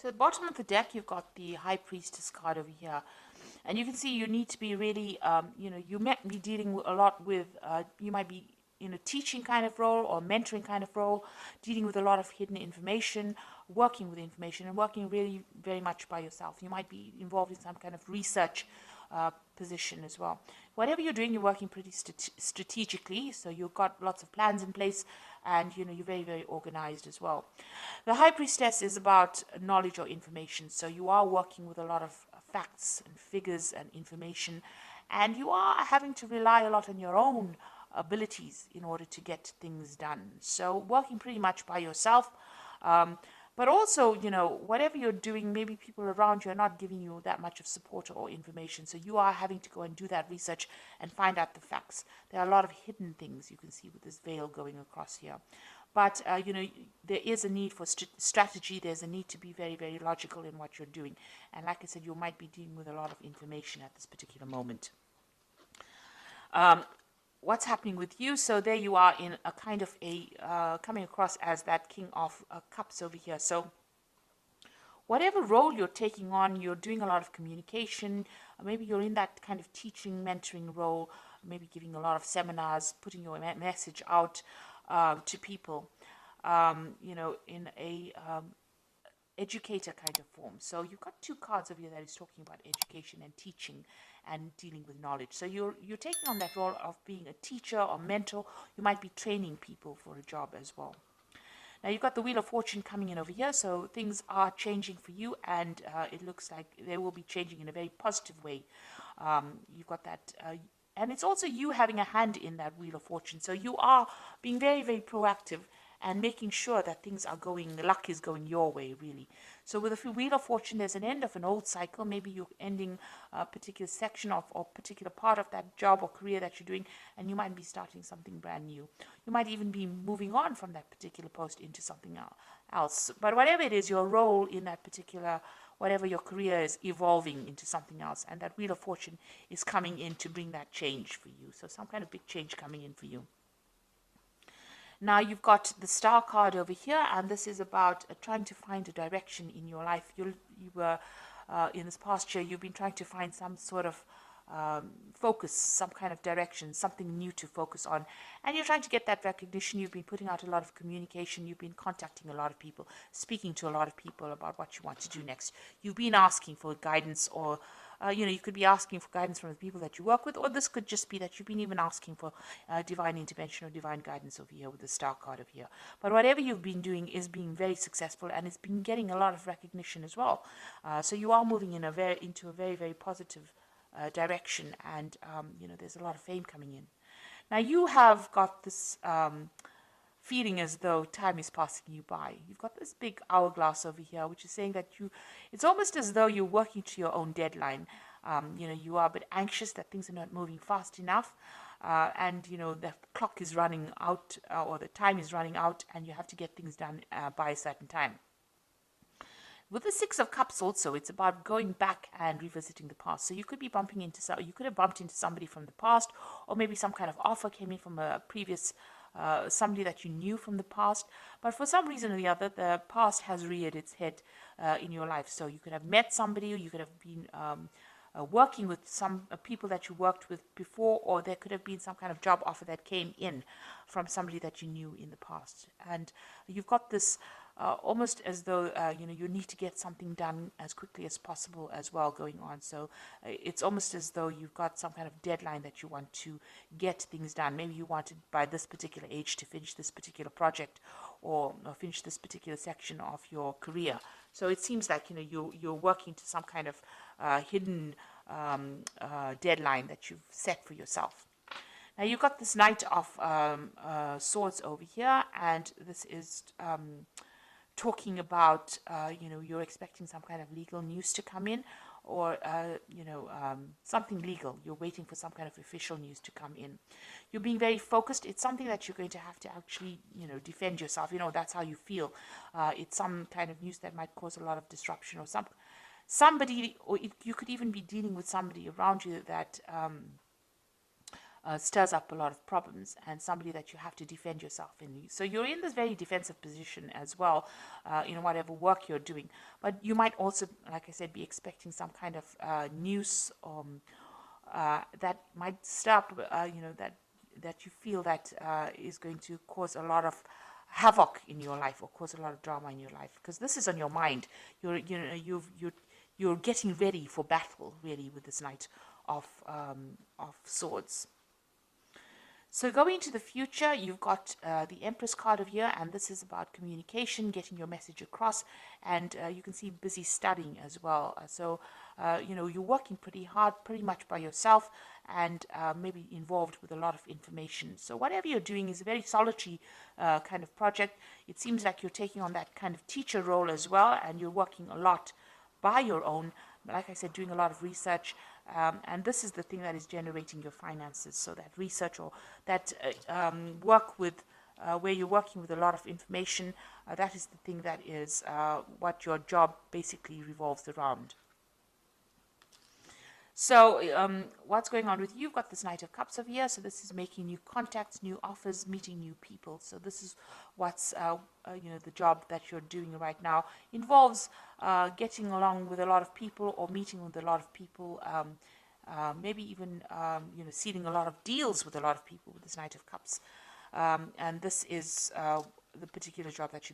So at the bottom of the deck, you've got the High Priestess card over here. And you can see you need to be really, you might be dealing a lot with, you might be in a teaching kind of role or mentoring kind of role, dealing with a lot of hidden information, working with information, and working really very much by yourself. You might be involved in some kind of research position as well. Whatever you're doing, you're working pretty strategically, so you've got lots of plans in place, and you're very, very organized as well. The High Priestess is about knowledge or information, so you are working with a lot of facts and figures and information, and you are having to rely a lot on your own abilities in order to get things done. So working pretty much by yourself. But also, whatever you're doing, maybe people around you are not giving you that much of support or information. So you are having to go and do that research and find out the facts. There are a lot of hidden things you can see with this veil going across here. But, there is a need for strategy. There's a need to be very, very logical in what you're doing. And like I said, you might be dealing with a lot of information at this particular moment. What's happening with you? So there you are in a kind of coming across as that King of Cups over here. So whatever role you're taking on, you're doing a lot of communication. Maybe you're in that kind of teaching, mentoring role, maybe giving a lot of seminars, putting your message out to people, in a educator kind of form. So you've got two cards over here that is talking about education and teaching and dealing with knowledge. So you're taking on that role of being a teacher or mentor. You might be training people for a job as well. Now you've got the Wheel of Fortune coming in over here, so things are changing for you, and it looks like they will be changing in a very positive way. You've got that, and it's also you having a hand in that Wheel of Fortune. So you are being very, very proactive and making sure that things are going, luck is going your way, really. So with the Wheel of Fortune, there's an end of an old cycle. Maybe you're ending a particular section of or particular part of that job or career that you're doing, and you might be starting something brand new. You might even be moving on from that particular post into something else. But whatever it is, your role in that particular, whatever your career is, evolving into something else, and that Wheel of Fortune is coming in to bring that change for you. So some kind of big change coming in for you. Now you've got the Star card over here, and this is about trying to find a direction in your life. You were, in this past year, you've been trying to find some sort of focus, some kind of direction, something new to focus on. And you're trying to get that recognition. You've been putting out a lot of communication. You've been contacting a lot of people, speaking to a lot of people about what you want to do next. You've been asking for guidance, or you could be asking for guidance from the people that you work with, or this could just be that you've been even asking for divine intervention or divine guidance over here with the Star card over here. But whatever you've been doing is being very successful, and it's been getting a lot of recognition as well. So you are moving in into a very, very positive direction, and there's a lot of fame coming in. Now you have got this feeling as though time is passing you by. You've got this big hourglass over here, which is saying that it's almost as though you're working to your own deadline. You are a bit anxious that things are not moving fast enough, and the clock is running out, or the time is running out, and you have to get things done by a certain time. With the Six of Cups also, it's about going back and revisiting the past. So you could be you could have bumped into somebody from the past, or maybe some kind of offer came in from a previous somebody that you knew from the past. But for some reason or the other, the past has reared its head in your life. So you could have met somebody, or you could have been working with some people that you worked with before, or there could have been some kind of job offer that came in from somebody that you knew in the past. And you've got this almost as though you need to get something done as quickly as possible as well going on. So it's almost as though you've got some kind of deadline that you want to get things done. Maybe you wanted by this particular age to finish this particular project, or finish this particular section of your career. So it seems like you're working to some kind of hidden deadline that you've set for yourself. Now you've got this Knight of Swords over here, and this is talking about you're expecting some kind of legal news to come in, or something legal. You're waiting for some kind of official news to come in. You're being very focused. It's something that you're going to have to actually defend yourself. That's how you feel. It's some kind of news that might cause a lot of disruption, or somebody, or you could even be dealing with somebody around you that stirs up a lot of problems, and somebody that you have to defend yourself in. So you're in this very defensive position as well, in whatever work you're doing. But you might also, like I said, be expecting some kind of news that might stop, that you feel that is going to cause a lot of havoc in your life or cause a lot of drama in your life, because this is on your mind. You're getting ready for battle, really, with this Knight of Swords. So going into the future, you've got the Empress card of here, and this is about communication, getting your message across, and you can see busy studying as well. You're working pretty hard, pretty much by yourself, and maybe involved with a lot of information. So whatever you're doing is a very solitary kind of project. It seems like you're taking on that kind of teacher role as well, and you're working a lot by your own, like I said, doing a lot of research, and this is the thing that is generating your finances. So that research or that work with where you're working with a lot of information, that is the thing that is what your job basically revolves around. So what's going on with you? You've got this Knight of Cups over here. So this is making new contacts, new offers, meeting new people. So this is what's the job that you're doing right now. Involves getting along with a lot of people or meeting with a lot of people. Maybe even sealing a lot of deals with a lot of people with this Knight of Cups. And this is the particular job that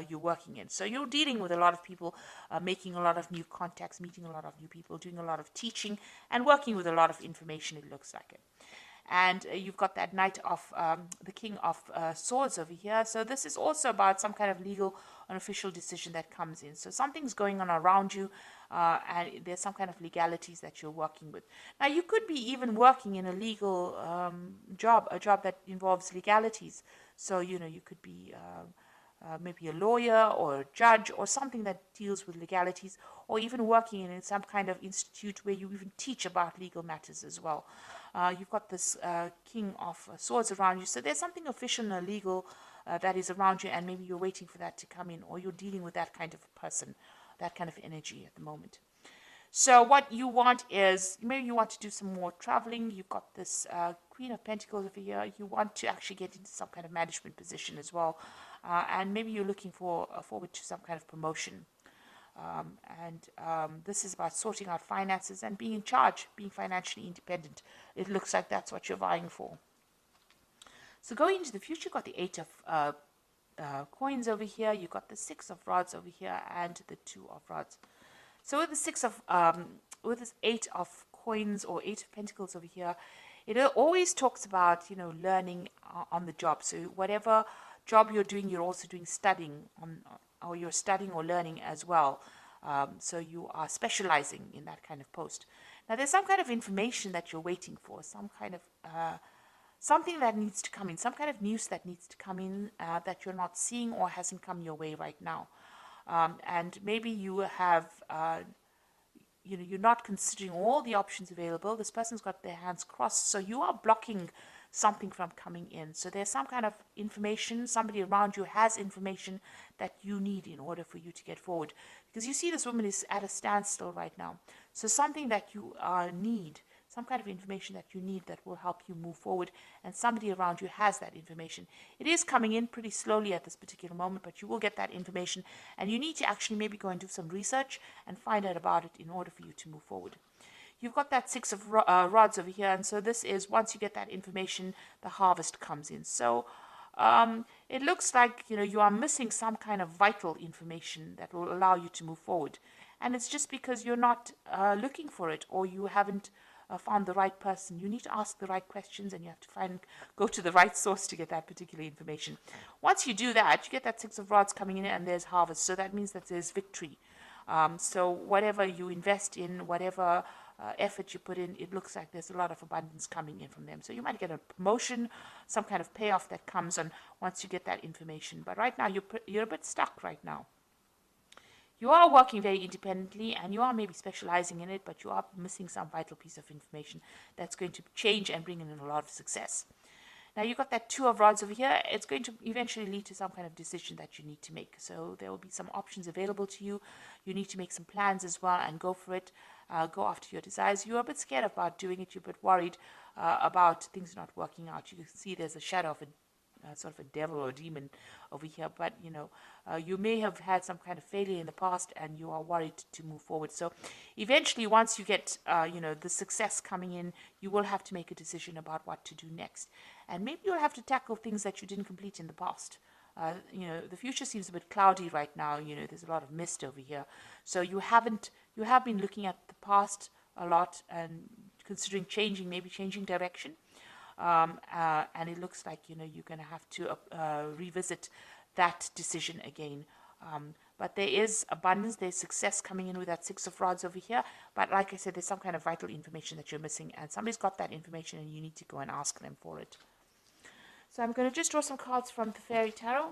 you're working in. So you're dealing with a lot of people, making a lot of new contacts, meeting a lot of new people, doing a lot of teaching, and working with a lot of information, it looks like it. And you've got that Knight of the King of Swords over here. So this is also about some kind of legal and official decision that comes in. So something's going on around you, and there's some kind of legalities that you're working with. Now, you could be even working in a legal job, a job that involves legalities. So, you could be maybe a lawyer or a judge or something that deals with legalities, or even working in some kind of institute where you even teach about legal matters as well. You've got this King of Swords around you, so there's something official and legal that is around you, and maybe you're waiting for that to come in, or you're dealing with that kind of person, that kind of energy at the moment. So what you want is, maybe you want to do some more traveling. You've got this Queen of Pentacles over here. You want to actually get into some kind of management position as well. And maybe you're looking forward to some kind of promotion. This is about sorting out finances and being in charge, being financially independent. It looks like that's what you're vying for. So going into the future, you've got the Eight of Coins over here. You've got the Six of Rods over here and the Two of Rods. So with the with this Eight of Coins or Eight of Pentacles over here, it always talks about, learning on the job. So whatever job you're doing, you're also doing studying or you're studying or learning as well. So you are specializing in that kind of post. Now there's some kind of information that you're waiting for, some kind of something that needs to come in, some kind of news that needs to come in that you're not seeing or hasn't come your way right now. And maybe you have, you're not considering all the options available. This person's got their hands crossed, so you are blocking something from coming in. So there's some kind of information, somebody around you has information that you need in order for you to get forward. Because you see this woman is at a standstill right now. So something that you need, some kind of information that you need that will help you move forward, and somebody around you has that information. It is coming in pretty slowly at this particular moment, but you will get that information, and you need to actually maybe go and do some research and find out about it in order for you to move forward. You've got that Six of Rods over here, and so this is, once you get that information, the harvest comes in. So it looks like you are missing some kind of vital information that will allow you to move forward, and it's just because you're not looking for it, or you haven't found the right person. You need to ask the right questions, and you have to go to the right source to get that particular information. Once you do that, you get that Six of Rods coming in, and there's harvest. So that means that there's victory. So whatever you invest in, whatever effort you put in, it looks like there's a lot of abundance coming in from them. So you might get a promotion, some kind of payoff that comes on once you get that information. But right now, you're a bit stuck right now. You are working very independently, and you are maybe specializing in it, but you are missing some vital piece of information that's going to change and bring in a lot of success. Now you've got that Two of Rods over here. It's going to eventually lead to some kind of decision that you need to make. So there will be some options available to you. You need to make some plans as well and go for it. Go after your desires. You're a bit scared about doing it. You're a bit worried about things not working out. You can see there's a shadow of a sort of a devil or a demon over here, but you may have had some kind of failure in the past and you are worried to move forward. So eventually, once you get the success coming in, you will have to make a decision about what to do next, and maybe you'll have to tackle things that you didn't complete in the past. The future seems a bit cloudy right now. There's a lot of mist over here, so you have been looking at the past a lot and considering maybe changing direction. And it looks like you're going to have to revisit that decision again. But there is abundance, there's success coming in with that Six of Rods over here. But like I said, there's some kind of vital information that you're missing, and somebody's got that information, and you need to go and ask them for it. So I'm going to just draw some cards from the Fairy Tarot,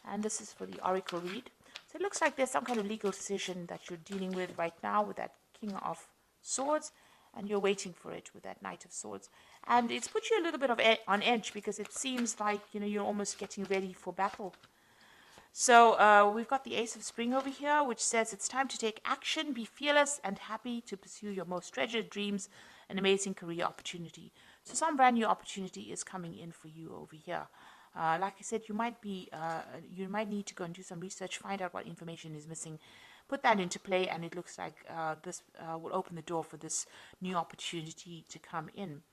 and this is for the Oracle read. So it looks like there's some kind of legal decision that you're dealing with right now with that King of Swords, and you're waiting for it with that Knight of Swords. And it's put you a little bit on edge, because it seems like you're almost getting ready for battle. So we've got the Ace of Spring over here, which says it's time to take action, be fearless and happy to pursue your most treasured dreams, an amazing career opportunity. So some brand new opportunity is coming in for you over here. Like I said, you might need to go and do some research, find out what information is missing, put that into play, and it looks like this will open the door for this new opportunity to come in.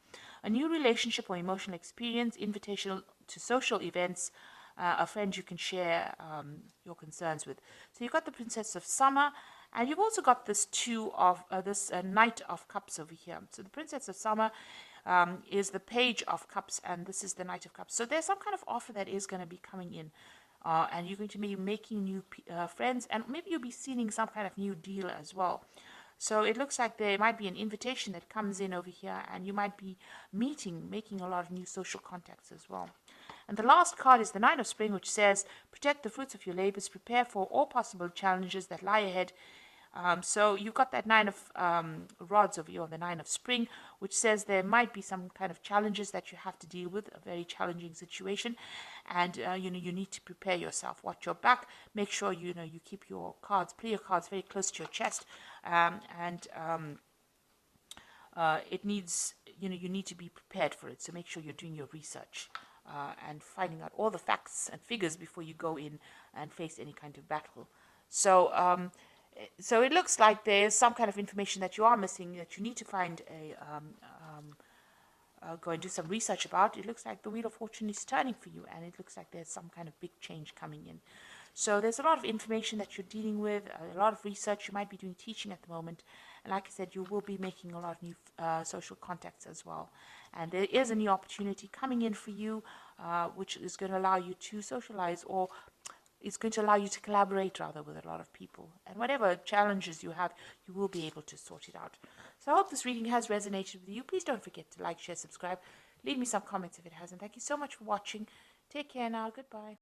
A new relationship or emotional experience, invitational to social events, a friend you can share your concerns with. So you've got the Princess of Summer, and you've also got this Knight of Cups over here. So the Princess of Summer is the Page of Cups, and this is the Knight of Cups. So there's some kind of offer that is going to be coming in. And you're going to be making new friends, and maybe you'll be sealing some kind of new deal as well. So it looks like there might be an invitation that comes in over here, and you might be making a lot of new social contacts as well. And the last card is the Nine of Spring, which says, protect the fruits of your labors, prepare for all possible challenges that lie ahead. So you've got that Nine of Rods over here, the Nine of Spring, which says there might be some kind of challenges that you have to deal with, a very challenging situation, and you need to prepare yourself. Watch your back. Make sure you keep your cards, play your cards very close to your chest, it needs you need to be prepared for it. So make sure you're doing your research and finding out all the facts and figures before you go in and face any kind of battle. So it looks like there's some kind of information that you are missing, that you need to find go and do some research about. It looks like the Wheel of Fortune is turning for you, and it looks like there's some kind of big change coming in. So there's a lot of information that you're dealing with, a lot of research. You might be doing teaching at the moment, and like I said, you will be making a lot of new social contacts as well. And there is a new opportunity coming in for you, which is going to allow you to socialize, or it's going to allow you to collaborate rather with a lot of people. And whatever challenges you have, you will be able to sort it out. So I hope this reading has resonated with you. Please don't forget to like, share, subscribe. Leave me some comments if it hasn't. Thank you so much for watching. Take care now. Goodbye.